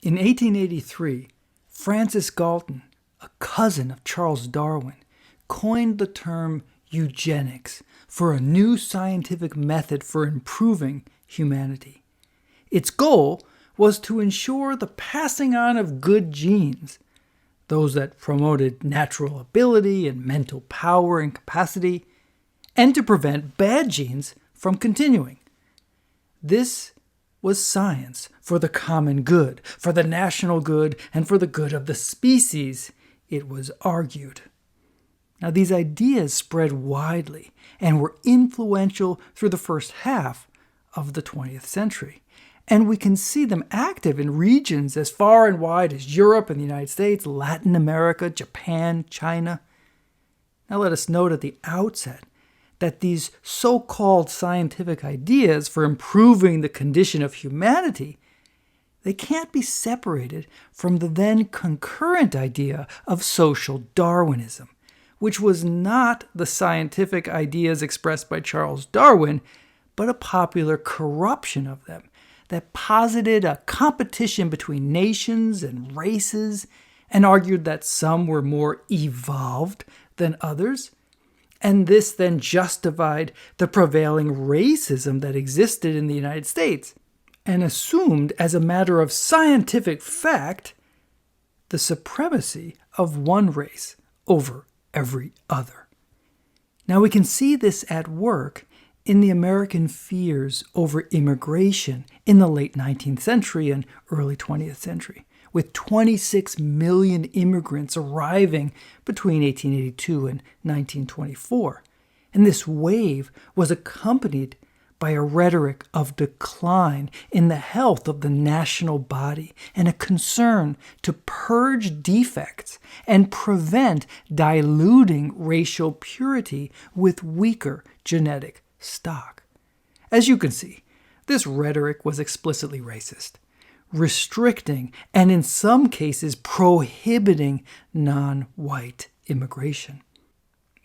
In 1883, Francis Galton, a cousin of Charles Darwin, coined the term eugenics for a new scientific method for improving humanity. Its goal was to ensure the passing on of good genes, those that promoted natural ability and mental power and capacity, and to prevent bad genes from continuing. This was science for the common good, for the national good, and for the good of the species, it was argued. Now, these ideas spread widely and were influential through the first half of the 20th century. And we can see them active in regions as far and wide as Europe and the United States, Latin America, Japan, China. Now, let us note at the outset that these so-called scientific ideas for improving the condition of humanity, they can't be separated from the then concurrent idea of social Darwinism, which was not the scientific ideas expressed by Charles Darwin, but a popular corruption of them that posited a competition between nations and races and argued that some were more evolved than others. And this then justified the prevailing racism that existed in the United States and assumed as a matter of scientific fact the supremacy of one race over every other. Now we can see this at work in the American fears over immigration in the late 19th century and early 20th century, with 26 million immigrants arriving between 1882 and 1924. And this wave was accompanied by a rhetoric of decline in the health of the national body and a concern to purge defects and prevent diluting racial purity with weaker genetic stock. As you can see, this rhetoric was explicitly racist, restricting and in some cases prohibiting non-white immigration.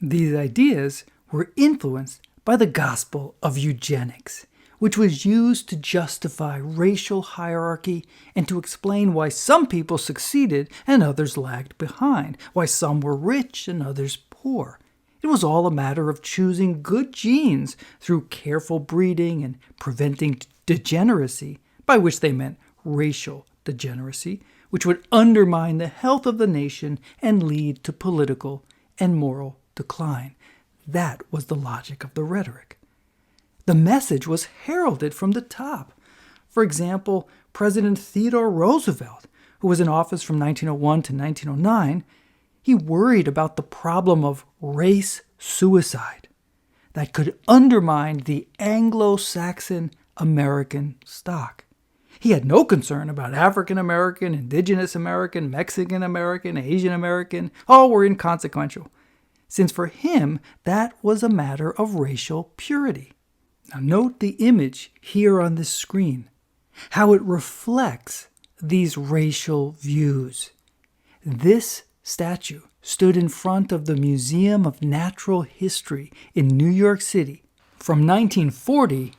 These ideas were influenced by the gospel of eugenics, which was used to justify racial hierarchy and to explain why some people succeeded and others lagged behind, why some were rich and others poor. It was all a matter of choosing good genes through careful breeding and preventing degeneracy, by which they meant racial degeneracy, which would undermine the health of the nation and lead to political and moral decline. That was the logic of the rhetoric. The message was heralded from the top. For example, President Theodore Roosevelt, who was in office from 1901 to 1909, he worried about the problem of race suicide that could undermine the Anglo-Saxon American stock. He had no concern about African American, Indigenous American, Mexican American, Asian American. All were inconsequential, since for him that was a matter of racial purity. Now note the image here on this screen, how it reflects these racial views. This statue stood in front of the Museum of Natural History in New York City from 1940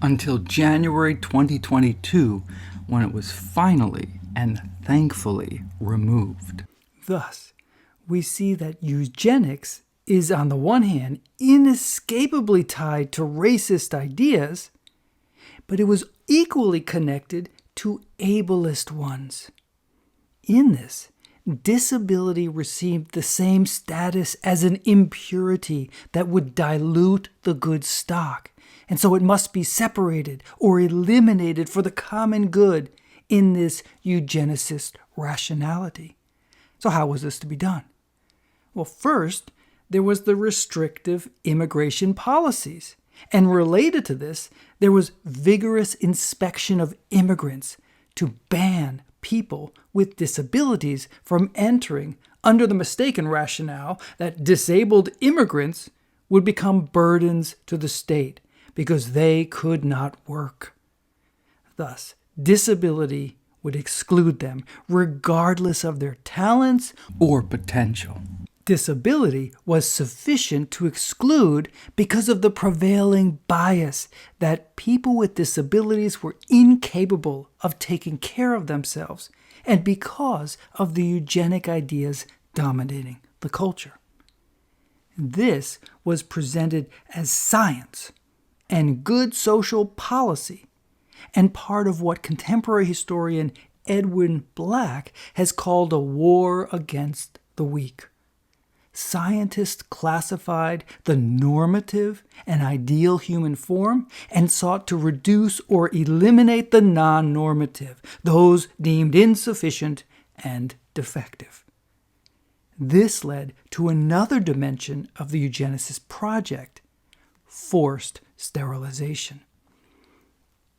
until January 2022, when it was finally and thankfully removed. Thus, we see that eugenics is, on the one hand, inescapably tied to racist ideas, but it was equally connected to ableist ones. In this, disability received the same status as an impurity that would dilute the good stock, and so it must be separated or eliminated for the common good in this eugenicist rationality. So how was this to be done? Well, first, there was the restrictive immigration policies, and related to this, there was vigorous inspection of immigrants to ban people with disabilities from entering under the mistaken rationale that disabled immigrants would become burdens to the state because they could not work. Thus, disability would exclude them regardless of their talents or potential. disability was sufficient to exclude because of the prevailing bias that people with disabilities were incapable of taking care of themselves, and because of the eugenic ideas dominating the culture. This was presented as science and good social policy, and part of what contemporary historian Edwin Black has called a war against the weak. Scientists classified the normative and ideal human form and sought to reduce or eliminate the non-normative, those deemed insufficient and defective. This led to another dimension of the eugenicist project: forced sterilization.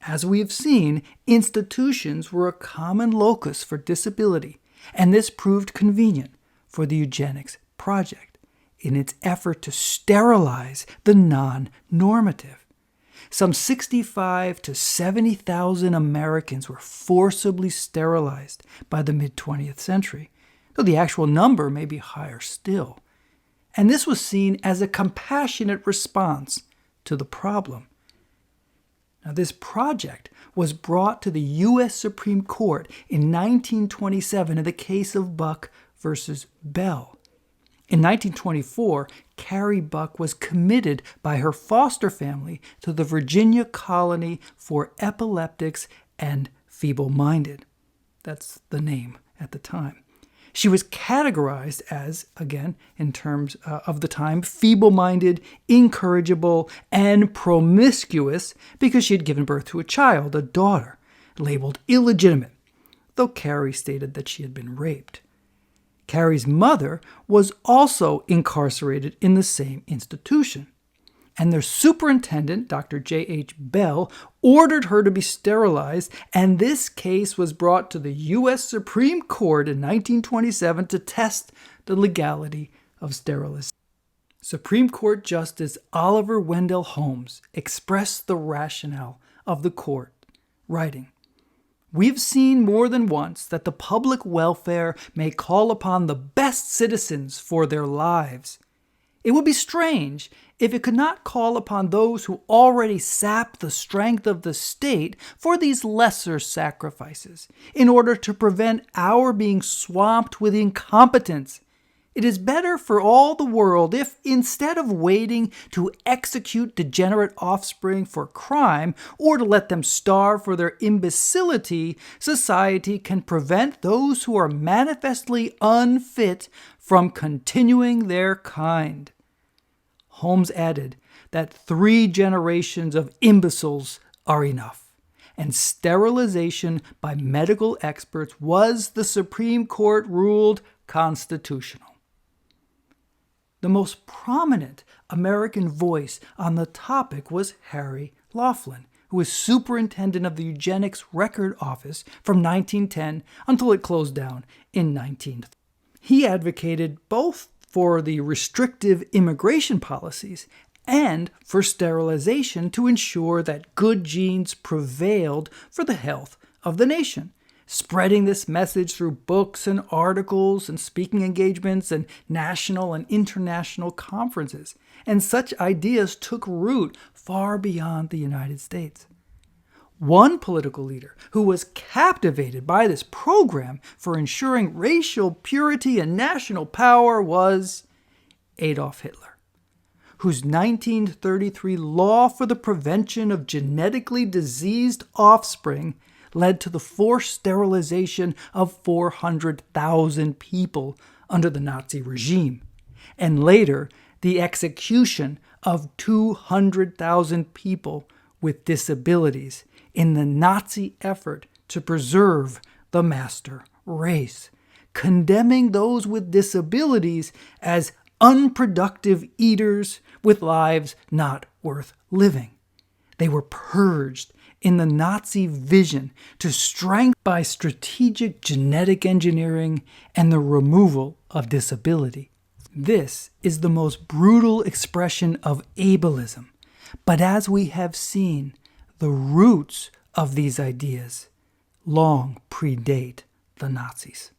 As we have seen, institutions were a common locus for disability, and this proved convenient for the eugenics project in its effort to sterilize the non-normative. Some 65 to 70,000 Americans were forcibly sterilized by the mid-20th century, though the actual number may be higher still. And this was seen as a compassionate response to the problem. Now, this project was brought to the U.S. Supreme Court in 1927 in the case of Buck versus Bell. In 1924, Carrie Buck was committed by her foster family to the Virginia Colony for Epileptics and Feeble-Minded. That's the name at the time. She was categorized as, again, in terms of the time, feeble-minded, incorrigible, and promiscuous because she had given birth to a child, a daughter, labeled illegitimate, though Carrie stated that she had been raped. Carrie's mother was also incarcerated in the same institution, and their superintendent, Dr. J.H. Bell, ordered her to be sterilized, and this case was brought to the U.S. Supreme Court in 1927 to test the legality of sterilization. Supreme Court Justice Oliver Wendell Holmes expressed the rationale of the court, writing, "We've seen more than once that the public welfare may call upon the best citizens for their lives. It would be strange if it could not call upon those who already sap the strength of the state for these lesser sacrifices, in order to prevent our being swamped with incompetence. It is better for all the world if, instead of waiting to execute degenerate offspring for crime or to let them starve for their imbecility, society can prevent those who are manifestly unfit from continuing their kind." Holmes added that 3 generations of imbeciles are enough, and sterilization by medical experts was, the Supreme Court ruled, constitutional. The most prominent American voice on the topic was Harry Laughlin, who was superintendent of the Eugenics Record Office from 1910 until it closed down in 1930. He advocated both for the restrictive immigration policies and for sterilization to ensure that good genes prevailed for the health of the nation, spreading this message through books and articles and speaking engagements and national and international conferences. And such ideas took root far beyond the United States. One political leader who was captivated by this program for ensuring racial purity and national power was Adolf Hitler, whose 1933 law for the prevention of genetically diseased offspring led to the forced sterilization of 400,000 people under the Nazi regime, and later the execution of 200,000 people with disabilities in the Nazi effort to preserve the master race, condemning those with disabilities as unproductive eaters with lives not worth living. They were purged in the Nazi vision to strengthen by strategic genetic engineering and the removal of disability. This is the most brutal expression of ableism, but as we have seen, the roots of these ideas long predate the Nazis.